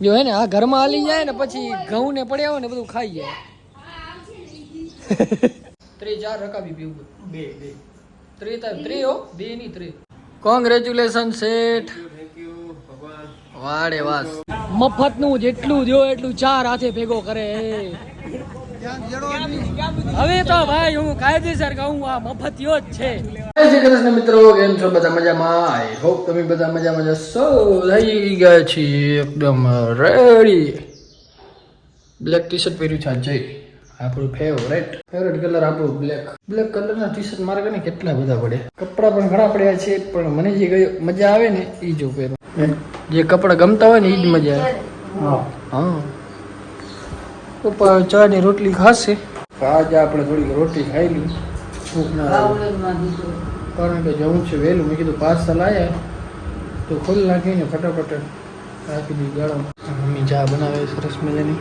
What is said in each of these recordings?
જો હે ને આ ઘરમાં હાલી જાય ને પછી ઘઉં ને પડ્યા હોય ને બધું ખાઈ જાય. 3-4 રકાબી પીવું. 3 હો 2 ની 3. કોંગ્રેચ્યુલેશન શેઠ. વાડે વાસ. મફત નું જેટલું દો એટલું 4 હાથે ભેગો કરે. હવે તો ભાઈ હું કાયદેસર કહું આ મફતિયો જ છે. જય શ્રી કૃષ્ણ મિત્રો, કેમ છો બધા મજામાં? આઈ હોપ તમે બધા મજામાં જશો. થઈ ગયા છીએ એકદમ રેડી. બ્લેક ટી શર્ટ પહેર્યું છે જય આપણું ફેવરેટ કલર આપણું બ્લેક કલરના ટી શર્ટ મારે કને કેટલા બધા પડે. કપડા પણ ઘણા પડ્યા છે, પણ મને જે મજા આવે ને એ જો પહેરું. જે કપડા ગમતા હોય ને એ જ મજા આવે. હા પપ્પા ચા ની રોટલી ખાશે. આજે આપણે થોડીક રોટલી ખાઈ લી. ભૂખ ના લાગે કારણ કે જવું છે વહેલું. મેં કીધું પાર્સલ આવ્યા તો ખોલી નાખીને ફટાફટ રાખી દીધી ગરમ. મમ્મી ચા બનાવે સરસ મજાની.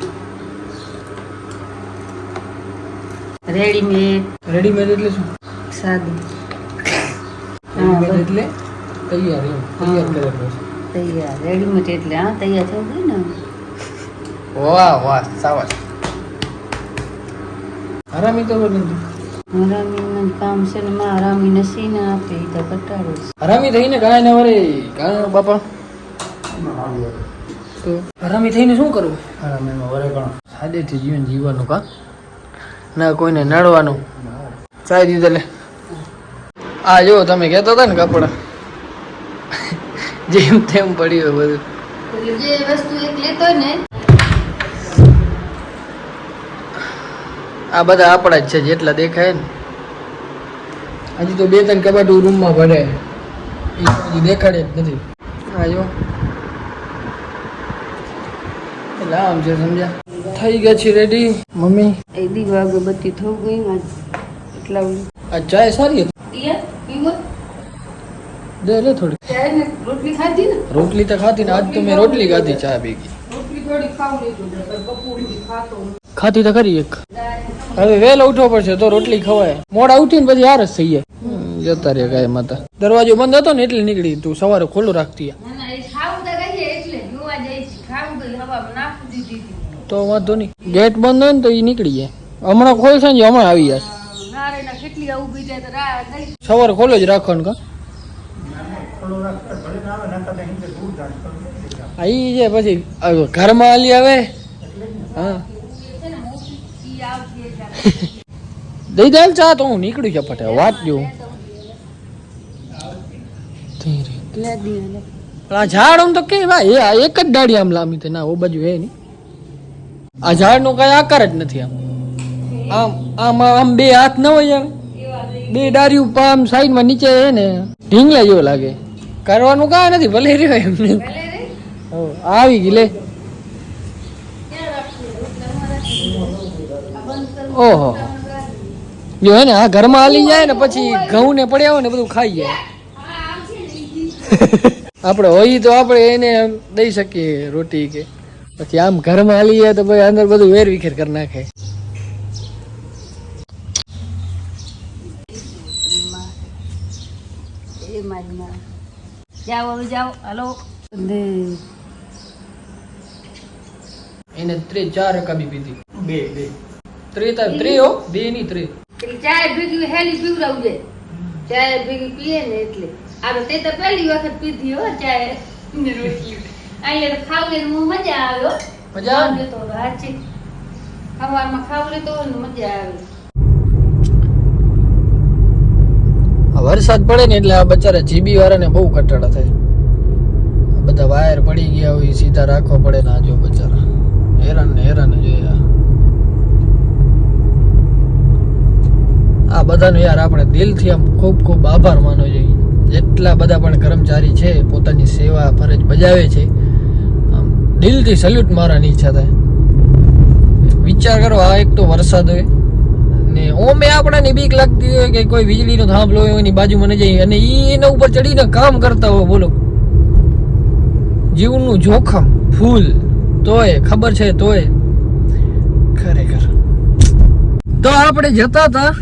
રેડીમેડ એટલે શું? સાદું. રેડીમેડ એટલે તૈયાર કરેલું. તૈયાર રેડીમેડ એટલે હા તૈયાર થઈ ગઈ ને. વાહ સાવાસ. હરામી તો નથી. હરામીનું કામ છે ને માં હરામી નસી ને આપે એ તો કટાડે. હરામી થઈને કાંઈ ના વરે કાંઈ બાપા. તો હરામી થઈને શું કરવું? હરામીમાં વરે પણ સાદેથી જીવન જીવવાનું કા ના કોઈને નડવાનું. ચાય દીધે લે. આ જો તમે કહેતા હતા ને કપડા જેમ તેમ પડ્યું બધું. જે વસ્તુ એક લેતો ને આ બધા આપણા જ છે જેટલા દેખાય ને. હજી તો 2-3 કબાટ રૂમમાં ભરે એ દેખાડે જ નથી. આ જો એટલે આમ છે સમજ્યા. થઈ ગયા છે રેડી. મમ્મી એ દીવા અગરબત્તી થઈ ગઈ એટલા આ ચાય સારી હતી. દે લે થોડી. રોટલી ખાધી ને? રોટલી તો ખાધી ને આજ તો મેં રોટલી ખાધી ચા ભેગી. રોટલી થોડી ખાવ લીધું બપોરથી ખાતો ખાધી તો ખરી એક. હવે વહેલો ઉઠવો પડશે તો રોટલી ખવાય. મોડા ઉઠીને પછી હાર જ થઈ જાય. જતા રે ગાય માતા. દરવાજો બંધ હતો ને એટલે નીકળી. તું સવારે ખોલું રાખતી તો વાંધો નહીં. ગેટ બંધ હોય ને તો એ નીકળી જાય. હમણાં ખોલશે ને હમણાં આવી જશે. સવારે ખોલો જ રાખવાનું કા. આવી જાય પછી ઘરમાં હાલી આવે. હા દઈ દે ચા તો હું નીકળી છે ફટે. વાત જો આ ઝાડ આમ તો કે ભાઈ એક જ ડાળી આમ લાંબી છે ના ઓ બાજુ હે નહીં. આ ઝાડ નો કઈ આકાર જ નથી. આમ આમ આમ 2 હાથ ન હોય એમ 2 ડાળીઓ આમ સાઈડમાં નીચે હે ને ઢીંગલા જેવો લાગે. કરવાનું કાંઈ નથી ભલે રહ્યો એમને. આવી ગઈ લે. ઓહો જો હે ને આ ઘરમાં હાલી જાય ને પછી ઘઉં ને પડ્યા હોય ને બધું ખાઈ જાય. આપણે હોય તો આપણે એને દઈ શકીએ રોટી કે પછી આમ ઘરમાં હાલી જાય તો ભાઈ અંદર બધું વેર વિખેર કરી નાખે. જાઓ હાલો. એને 3-4 રકાબી પીધી. 3 હો 2 ની 3. ચાય ભેગી હેલી પીવડાવજે. ચાય ભેગી પીએ ને એટલે આ તો તે તો પહેલી વખત પીધી હો ચાય ને રોટલી. અહીંયા તો ખાવલે તો મજા આવે. મજા આવે તો હાચી સવારમાં ખાવલે તો મજા આવે. વરસાદ પડે ને એટલે આ બચારા જીબી વાળાને બહુ કટાડા થાય. બધા વાયર પડી ગયા હોય સીધા રાખવા પડે ને. આ જો બચારા હેરાન જોયા. આ બધાનો યાર આપણે દિલથી આમ ખૂબ આભાર માનવો જોઈએ. જેટલા બધા પણ કર્મચારી છે પોતાની સેવા ફરજ બજાવે છે આમ દિલથી સલ્યુટ મારવાની ઈચ્છા થાય. વિચાર કરો આ એક તો વરસાદ હોય ને ઓમે આપણાને બીક લાગતી હોય કે કોઈ વીજળીનો થાંભલો હોય એની બાજુમાં ન જાય અને એના ઉપર ચડીને કામ કરતા હોય. બોલો જીવનું જોખમ ફૂલ તોય ખબર છે તોય ખરેખર. તો આપણે જતા હતા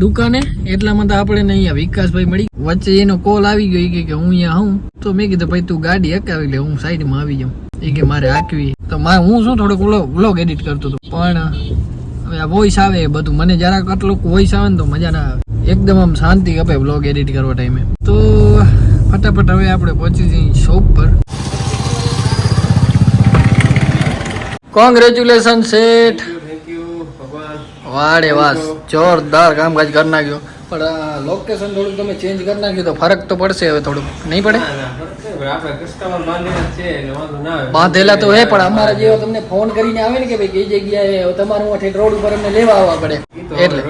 દુકાને એટલામાં તો આપણે અહીંયા વિકાસભાઈ મળી. વચ્ચે એનો કોલ આવી ગયો કે હું અહીંયા હું તો મેં કીધું ભાઈ તું ગાડી હકાવી લે હું સાઈડમાં આવી જાઉં. એ કે મારે આકવી તો હું શું થોડોક વ્લોગ એડિટ કરતો હતો, પણ હવે આ વોઇસ આવે બધું મને જરાક આટલું વોઇસ આવે ને તો મજા ના આવે, એકદમ આમ શાંતિ કપે વ્લોગ એડિટ કરવા ટાઈમે. તો ફટાફટ હવે આપણે પહોંચી જઈએ શોપ પર. કોંગ્રેચ્યુલેશન શેઠ, વાડે વાસ, જોરદાર કામકાજ કરી નાખ્યો. પણ લોકેશન થોડુંક તમે ચેન્જ કરી નાખ્યું તો ફરક તો પડશે હવે થોડુંક, નહીં પડે? બાંધેલા તો હે, પણ અમારા જેવો તમને ફોન કરીને આવે ને કે ભાઈ કઈ જગ્યાએ તમારું રોડ ઉપર અમને લેવા આવવા પડે, એટલે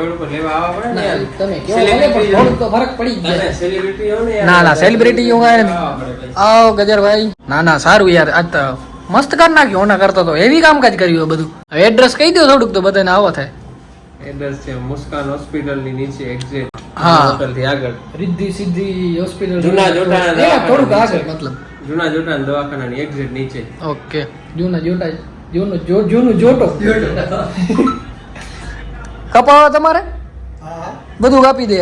તમે કેવો થોડુંક તો ફરક પડી જ જાય. ના સેલિબ્રિટી હું આવો ગજરભાઈ, ના સારું યાર, આજ તો મસ્ત કરી નાખ્યું. ઓના કરતો તો હેવી કામકાજ કર્યું બધું. હવે એડ્રેસ કહી દો થોડુંક તો બધાને આવો થાય. એડ્રેસ છે મુસ્કાન હોસ્પિટલ ની નીચે એક્ઝેક્ટ હા, હોટલ થી આગળ રિદ્ધિ સિદ્ધિ હોસ્પિટલ જૂના જોટાણા થોડુંક આગળ, મતલબ જૂના જોટાણા દવાખાના ની એક્ઝેક્ટ નીચે. ઓકે, જૂનું જોટો કપાવા તમારે બધું કાપી દે.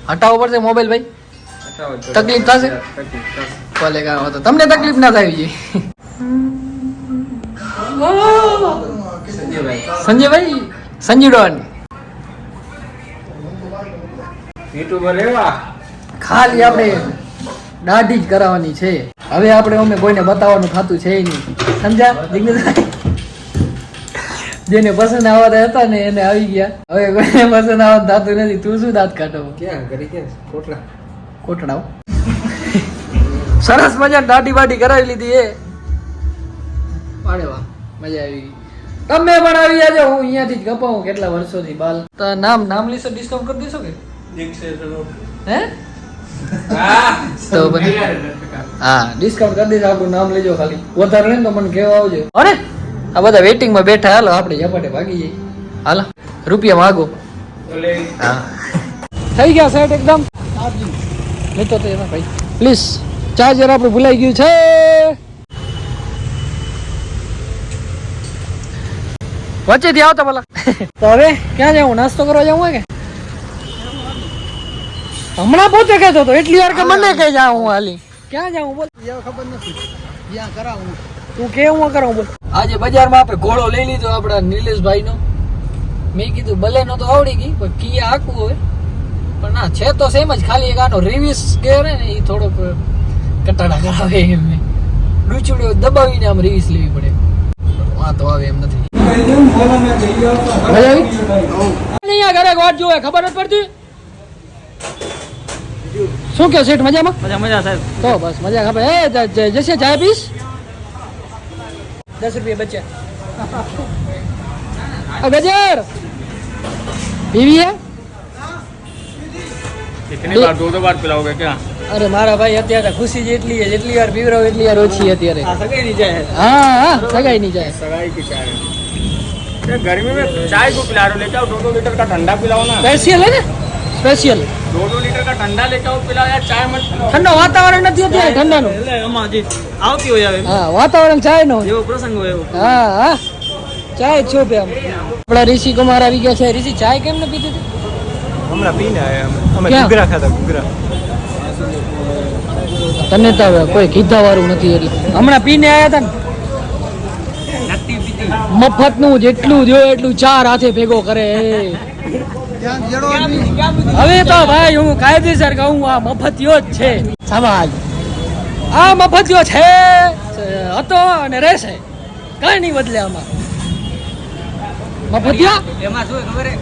હટાવો પડશે મોબાઈલ ભાઈ, તકલીફ થશે. ભલે કાંઈ વાંધો, તમને તકલીફ ના થાય. સંજયભાઈ, સંજુ ડોન યુટ્યુબર એવા ખાલી આપણે દાઢી જ કરાવવાની છે. હવે આપણે અમે કોઈને બતાવવાનું થતું છે નહીં, સમજ્યા જિગ્નેશભાઈ? જેને પસંદ આવતા હતા ને એને આવી ગયા, હવે કોઈને પસંદ આવવાનું થતું નથી. તું શું દાંત કાઢો? ક્યાં કરી કે કોટડાઓ સરસ મજા દાઢી બાઢી કરાવી લીધી એ. વાડે વાહ, મજા આવી ગઈ. તમે પણ આવી જાજો, હું અહીંયાથી જ કપાવું કેટલા વર્ષોથી બાલ. તો નામ લીસો ડિસ્કાઉન્ટ કરી દેશો કે? હે તો હા, ડિસ્કાઉન્ટ કરી દઈશ. આપણું નામ લેજો ખાલી, વધારે નહીં તો મને કહેવા આવજો. અરે આ બધા વેટિંગમાં બેઠા, હાલો આપણે ઝપાટે ભાગી જઈએ. હાલો રૂપિયા માગો. હા થઈ ગયા સેટ એકદમ. લેતો તો એમાં ભાઈ પ્લીઝ, ચાર્જર આપણું ભૂલાઈ ગયું છે. વચ્ચેથી આવતા પેલા. તો હવે ક્યાં જાઉં? નાસ્તો કરવા જાઉં હોય કે હમણાં પોતે કહેતો હતો એટલી વાર કે મને કઈ જાઉં હું હાલી? ક્યાં જાઉં બોલ? ખબર નથી જ્યાં કરાવું તું કે હું કરાવું બોલ. આજે બજારમાં આપણે ઘોડો લઈ લીધો આપણા નિલેશભાઈ નો. મેં કીધું ભલે નો તો આવડી ગઈ, પણ કિયા આખું હોય. પણ ના છે તો સેમ જ, ખાલી એક આનો રિવિસ ગયો ને એ થોડોક કટાડા કરાવે એમ. ડૂચુડીઓ દબાવીને આમ રિવિસ લેવી પડે, વાંધો આવે એમ નથી. મજા ઘરે વાટ જોવે ખબર નથી પડતી. શું કે શેઠ મજામાં? મજા સાહેબ. તો બસ મજા ખબર. એ જશે ચાય પીસ? 10 रुपये बच्चा. गजर बीवी है? कितनी बार दो बार पिलाओगे क्या? अरे मारा भाई અત્યારે ખુશી જેટલી है, જેટલી વાર પીવરાવ એટલી વાર ઓછી અત્યારે. सगाई नहीं जाए. हाँ सगाई नहीं जाए. सगाई की चाय गर्मी में चाय को पिला रहे हो, लेके आओ 2-2 लीटर का ठंडा पिलाओ ना. स्पेशल है ना, स्पेशल 2-2 लीटर का ठंडा लेके आओ, पिलाओ यार. चाय मत ઠંડો વાતાવરણ નથી અત્યારે ઠંડાનું. આવતી હોય હવે. હા વાતાવરણ ચાય નો એવો પ્રસંગ હોય એવો. હા હા ચાય છો પે આમ. આપણા ઋષિ કુમાર આવી ગયા છે. ઋષિ ચાય કેમ ન પીતી હતી? હમણાં પીને આયા અમે ક્યાં? ઘૂઘરા ખાધા ઘૂઘરા. તને તો હવે કોઈ કીધા વાળું નથી એટલે હમણાં પીને આયા હતા ને. મફત નું જેટલું જો એટલું ચાર હાથે ભેગો કરે. હવે તો ભાઈ હું કાયદેસર કહું, આ મફતિયો જ છે સમાજ. આ મફતિયો છે, હતો અને રહેશે, કઈ નહીં બદલે આમાં. મફતિયા એમાં શું ખબર હે,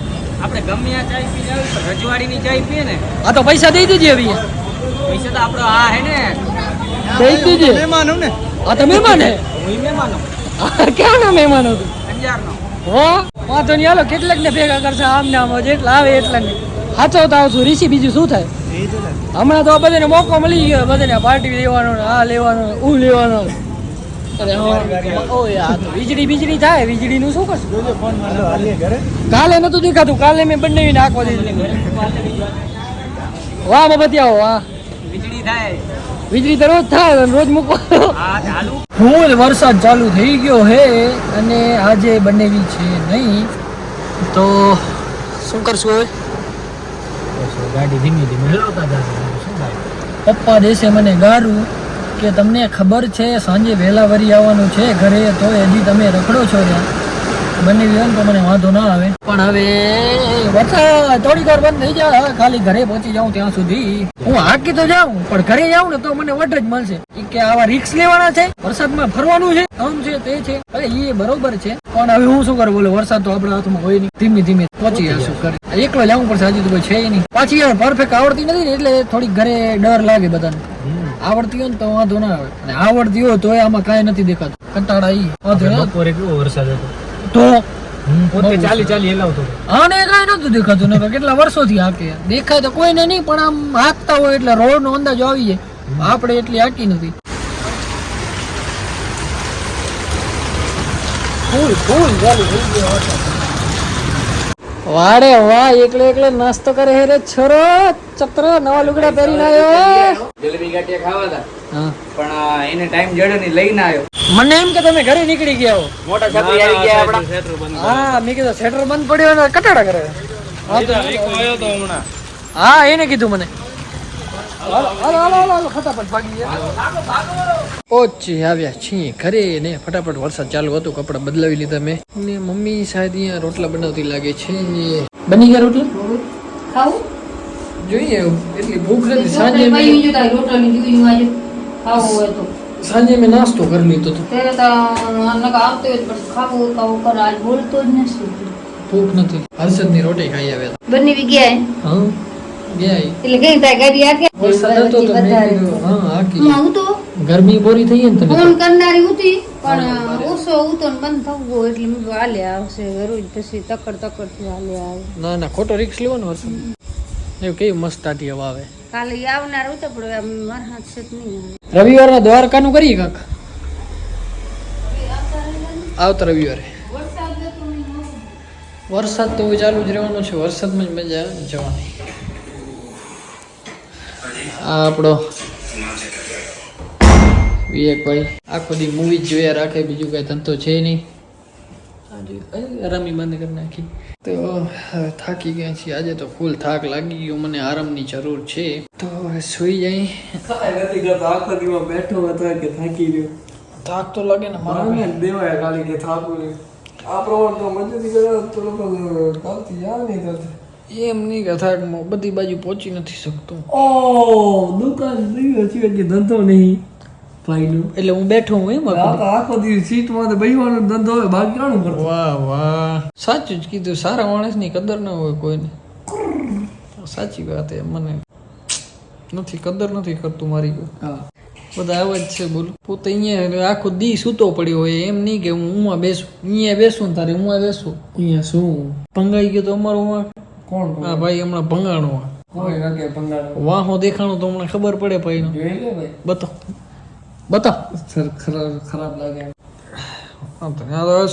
આપણે ગમે આ ચાય પીને આવી પણ રજવાડીની ચાય પીએ ને, આ તો પૈસા દઈ દીધી હવે. પૈસા તો આપણો આ હે ને, દઈ દીધી. મહેમાન ને આ તો મહેમાન હે. હું મહેમાનો ક્યાં ના મહેમાન હતું? અંજારનો. હો વાંધો નહીં, હાલો કેટલાક ને ભેગા કરશે આમ ને આમ, જેટલા આવે એટલા ને સાચવતા આવશું. ઋષિ બીજું શું થાય? હમણાં તો બધાને મોકો મળી ગયો, બધાને પાર્ટી લેવાનો, આ લેવાનો, હું લેવાનો. અરે ઓ યાર વીજળી થાય, વીજળીનું શું કરશું? કાલે નતું દેખાતું, કાલે મેં બંને નાખવા દીધું. વાહ મફતિયાઓ વાહ. વીજળી થાય. વીજળી તો રોજ થાય, રોજ મૂકો. આ ચાલુ ફૂલ વરસાદ ચાલુ થઈ ગયો હે અને આજે બનેવી છે નહીં, તો શું કરશું હવે? શકો છો. ગાડી ધીમે ધીમે હલાવતા જજો. શું થાય? પપ્પા દેશે મને ગારું કે તમને ખબર છે સાંજે વહેલા વરી આવવાનું છે ઘરે, તો હજી તમે રખડો છો ત્યાં. બંને વિવાન તો મને વાંધો ના આવે, પણ હવે વરસાદ થોડીક વાર બંધ થઈ જાય, ખાલી ઘરે પહોંચી જાઉં ત્યાં સુધી હું હાકી તો જાઉં, પણ ઘરે જાઉં ને તો મને વટ જ મળશે. ઈ કે આવા રિક્સ લેવાના છે, વરસાદમાં ફરવાનું છે, આમ છે તે છે. અરે એ બરોબર છે, પણ હવે હું શું કરું બોલો, વરસાદ તો આપણા હાથમાં હોય નહીં. ધીમે ધીમે પહોંચી જશું ઘરે. એકલો જવું પડશે, હજી તો કોઈ છે નહીં. પાછી યાર પરફેક્ટ આવડતી નથી ને એટલે થોડીક ઘરે ડર લાગે બધાને. આવડતી હોય ને તો વાંધો ના આવે, અને આવડતી હોય તો આમાં કાંઈ નથી દેખાતું. કંટાળા ઈ વાંધો ના. બપોરે કેવો વરસાદ હતો તો પોતે ચાલી હલાવતો આને કાંઈ નતું દેખાતું, ને કેટલા વર્ષોથી હાકે. દેખાય તો કોઈને નહીં, પણ આમ હાંકતા હોય એટલે રોડ નો અંદાજો આવી જાય. આપણે એટલી હાકી નથી. ફૂલ ચાલુ થઈ ગયો વરસાદ. વાડે વાહ, એકલે નાસ્તો કરે હે રે છોરો. ચત્ર નવા લુગડા પહેરીને આવ્યો. જલેબી ગાંઠિયા ખાવા હતા, હા, પણ એને ટાઈમ જડ્યો નહીં, લઈને આવ્યો. મને એમ કે તમે ઘરે નીકળી ગયા હો. મોટા છત્રી આવી ગયા આપણા. હા, મેં કીધું શેટર બંધ પડ્યો ને કટાડા કરે. હા, એને કીધું મને. હાલો, ફટાફટ ભાગી ગયા. પહોંચી આવ્યા છીએ ઘરે ને ફટાફટ. વરસાદ ચાલુ હતું, કપડા બદલાવી લીધા મેં. ને મમ્મી શાયદ અહીંયા રોટલા બનાવતી લાગે છે. બની ગયા રોટલા? ખાવું જોઈએ, એટલી ભૂખ નથી. સાંજે ભાઈ જો તારી રોટલી દીવી આજે ખાવું હોય તો સાંજે મેં નાસ્તો કરી લીધો હતો. ત્યારે તો નકા આવતો હોય તો ખાવું ખાવું કર. આજ બોલતો જ નથી. ભૂખ નથી. હર્ષદની રોટી ખાઈ આવ્યા બંને બી ગયા હતા. હા, ગયા એટલે કઈ તારી ગાડી આ કે વરસાદ હતો તો મેં કીધું હા હાકી. હું આવું તો ગરમી બોરી થઈ ને તને. ફોન કરનારી હતી પણ ઓછો ઉતો ને બંધ થવું ગયો એટલે મેં કીધું હાલે આવશે રોજ પછી તકડ થી હાલે આવે. ના ના, ખોટો રિક્સ લેવો ને વરસાદ. એવું કેવી મસ્ત ટાટી હવા આવે. કાલે ઈ આવનાર હતો પણ આમ મારા હાથ છે જ નહીં. રવિવારના દ્વારકાનું કરીએ કાક. આવતા રવિવારે વરસાદ તો ચાલુ જ રહેવાનો છે. વરસાદમાં જ મજા આવે ને જવાની. આ આપણો વિવેકભાઈ આખો દી મૂવી જ જોયા રાખે, બીજું કઈ ધંધો છે નહીં. આરામી બંધ કરી નાખી તો હવે થાકી ગયા છીએ. આજે તો ફૂલ થાક લાગી ગયો, મને આરામની જરૂર છે. તો હવે સુઈ જાય. નથી કરતો, આખો દિવસ બેઠો હતો કે થાકી ગયો. થાક તો લાગે ને મારા. દેવાય ખાલી કે થાકું નહીં. આ પ્રમાણ તો મજૂરી કરે તો લોકો કાલથી યાર નહીં થતું. એમ નહીં કે થાકમાં બધી બાજુ પહોંચી નથી શકતો. દુકાન નહીં હજી હજી ધંધો નહીં ભાઈનું. એટલે હું બેઠો હું એમ આખો દિવસ સીટમાં તો બેસવાનો ધંધો હોય, બાકી કાણું કરતો. વાહ વાહ, સાચું જ કીધું. સારા માણસની કદર ના હોય કોઈને. સાચી વાત. એ મને નથી કદર નથી કરતું મારી કોઈ. હા, બધા આવા જ છે. બોલો, પોતે અહીંયા આખો દી સૂતો પડ્યો હોય. એમ નહીં કે હું બેસું, અહીંયા બેસું ને તારે હું બેસું. અહીંયા શું ભંગાઈ ગયો તો અમારો કોણ હા ભાઈ હમણાં ભંગાણો કોઈ વાગે પંગાળો વાહો દેખાણું તો હમણાં ખબર પડે ભાઈ. જોઈ લે ભાઈ. બતાવ સર ખરાબ લાગે.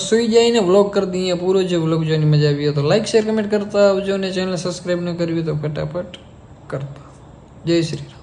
સુઈ જાય ને વ્લોગ કરી દઈએ પૂરો. જે વ્લોગ જોવાની મજા આવી હોય તો લાઈક શેર કમેન્ટ કરતા આવજો, ને ચેનલ સબસ્ક્રાઈબ ન કરવી તો ફટાફટ કરતા. જય શ્રી રામ.